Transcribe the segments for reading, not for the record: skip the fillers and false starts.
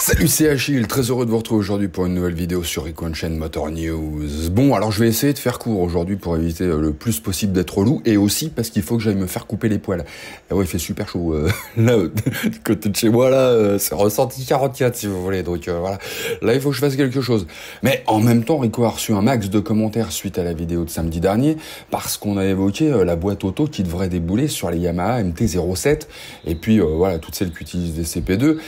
Salut, c'est Achille, très heureux de vous retrouver aujourd'hui pour une nouvelle vidéo sur Recon Chain Motor News. Bon, alors je vais essayer de faire court aujourd'hui pour éviter le plus possible d'être relou et aussi parce qu'il faut que j'aille me faire couper les poils. Et ouais, il fait super chaud. Là, du côté de chez moi, là, c'est ressenti 44 si vous voulez. Donc voilà, là il faut que je fasse quelque chose. Mais en même temps, Rico a reçu un max de commentaires suite à la vidéo de samedi dernier parce qu'on a évoqué la boîte auto qui devrait débouler sur les Yamaha MT-07 et puis voilà, toutes celles qui utilisent des CP2.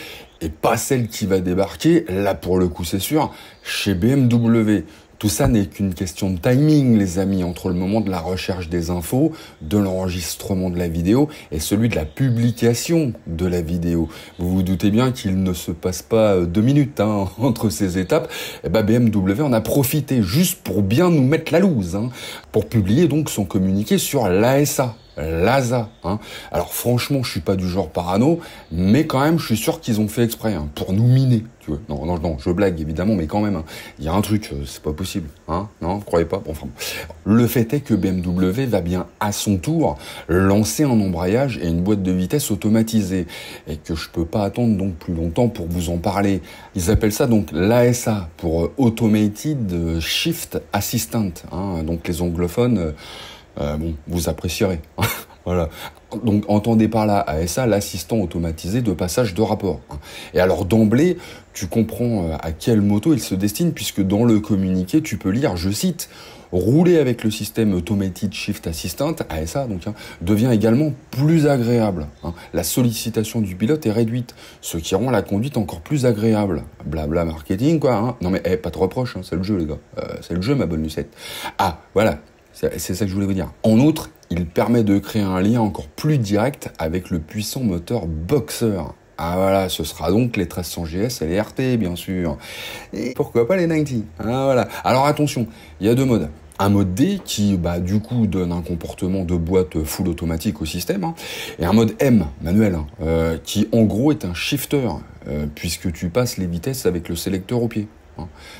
Et pas celle qui va débarquer, là pour le coup c'est sûr, chez BMW. Tout ça n'est qu'une question de timing, les amis, entre le moment de la recherche des infos, de l'enregistrement de la vidéo et celui de la publication de la vidéo. Vous vous doutez bien qu'il ne se passe pas 2 minutes entre ces étapes. Et BMW en a profité juste pour bien nous mettre la loose, pour publier donc son communiqué sur l'ASA. L'ASA, Alors franchement, je suis pas du genre parano, mais quand même, je suis sûr qu'ils ont fait exprès, pour nous miner, tu vois. Non, je blague évidemment, mais quand même, il y a un truc, c'est pas possible, Non, vous croyez pas? Bon, enfin, le fait est que BMW va bien à son tour lancer un embrayage et une boîte de vitesse automatisée, et que je peux pas attendre donc plus longtemps pour vous en parler. Ils appellent ça donc l'ASA pour Automated Shift Assistant, donc les anglophones. Bon, vous apprécierez. Voilà. Donc, entendez par là ASA, l'assistant automatisé de passage de rapport. Et alors, d'emblée, tu comprends à quelle moto il se destine, puisque dans le communiqué, tu peux lire, je cite, « Rouler avec le système Automated Shift Assistant, ASA, donc, devient également plus agréable. La sollicitation du pilote est réduite, ce qui rend la conduite encore plus agréable. » Blabla marketing, quoi. Non mais, pas de reproche, c'est le jeu, les gars. C'est le jeu, ma bonne Lucette. Ah, voilà. C'est ça que je voulais vous dire. En outre, il permet de créer un lien encore plus direct avec le puissant moteur Boxer. Ah voilà, ce sera donc les 1300 GS et les RT, bien sûr. Et pourquoi pas les 90. Voilà. Alors attention, il y a 2 modes. Un mode D qui, du coup, donne un comportement de boîte full automatique au système, et un mode M, manuel, qui, en gros, est un shifter, puisque tu passes les vitesses avec le sélecteur au pied.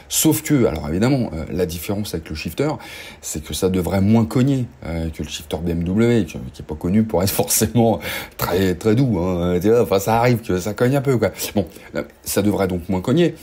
Sauf que, alors évidemment, la différence avec le shifter, c'est que ça devrait moins cogner que le shifter BMW, qui est pas connu pour être forcément très très doux. Tu vois, enfin, ça arrive que ça cogne un peu, quoi. Bon, ça devrait donc moins cogner,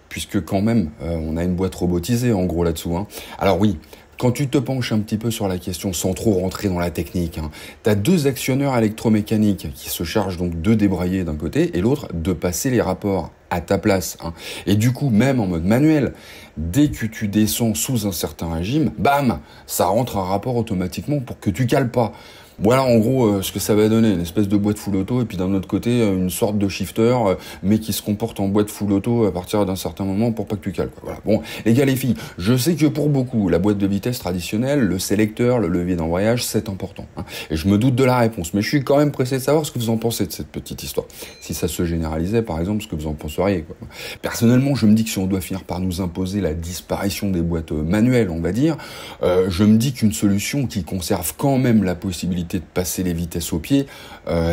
puisque quand même, on a une boîte robotisée en gros là-dessous. Alors oui. Quand tu te penches un petit peu sur la question sans trop rentrer dans la technique, tu as 2 actionneurs électromécaniques qui se chargent donc de débrayer d'un côté et l'autre de passer les rapports à ta place. Et du coup, même en mode manuel, dès que tu descends sous un certain régime, bam, ça rentre un rapport automatiquement pour que tu cales pas. Voilà en gros ce que ça va donner, une espèce de boîte full auto et puis d'un autre côté une sorte de shifter mais qui se comporte en boîte full auto à partir d'un certain moment pour pas que tu cales. Voilà. Bon, les gars, les filles, je sais que pour beaucoup, la boîte de vitesse traditionnelle, le sélecteur, le levier d'embrayage, c'est important. Et je me doute de la réponse, mais je suis quand même pressé de savoir ce que vous en pensez de cette petite histoire. Si ça se généralisait, par exemple, ce que vous en penseriez, quoi. Personnellement, je me dis que si on doit finir par nous imposer la disparition des boîtes manuelles, on va dire, je me dis qu'une solution qui conserve quand même la possibilité de passer les vitesses au pied,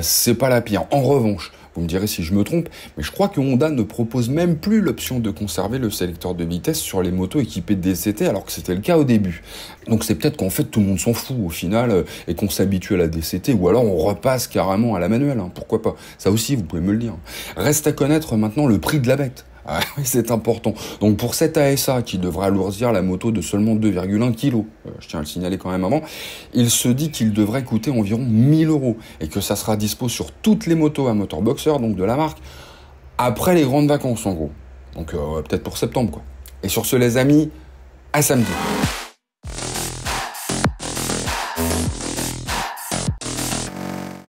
c'est pas la pire. En revanche, vous me direz si je me trompe, mais je crois que Honda ne propose même plus l'option de conserver le sélecteur de vitesse sur les motos équipées de DCT, alors que c'était le cas au début. Donc c'est peut-être qu'en fait tout le monde s'en fout au final et qu'on s'habitue à la DCT, ou alors on repasse carrément à la manuelle. Pourquoi pas? Ça aussi, vous pouvez me le dire. Reste à connaître maintenant le prix de la bête. Ah oui, c'est important. Donc pour cette ASA qui devrait alourdir la moto de seulement 2,1 kg, je tiens à le signaler quand même avant, il se dit qu'il devrait coûter environ 1 000 € et que ça sera dispo sur toutes les motos à moteur Boxer, donc de la marque, après les grandes vacances en gros. Donc peut-être pour septembre, quoi. Et sur ce les amis, à samedi.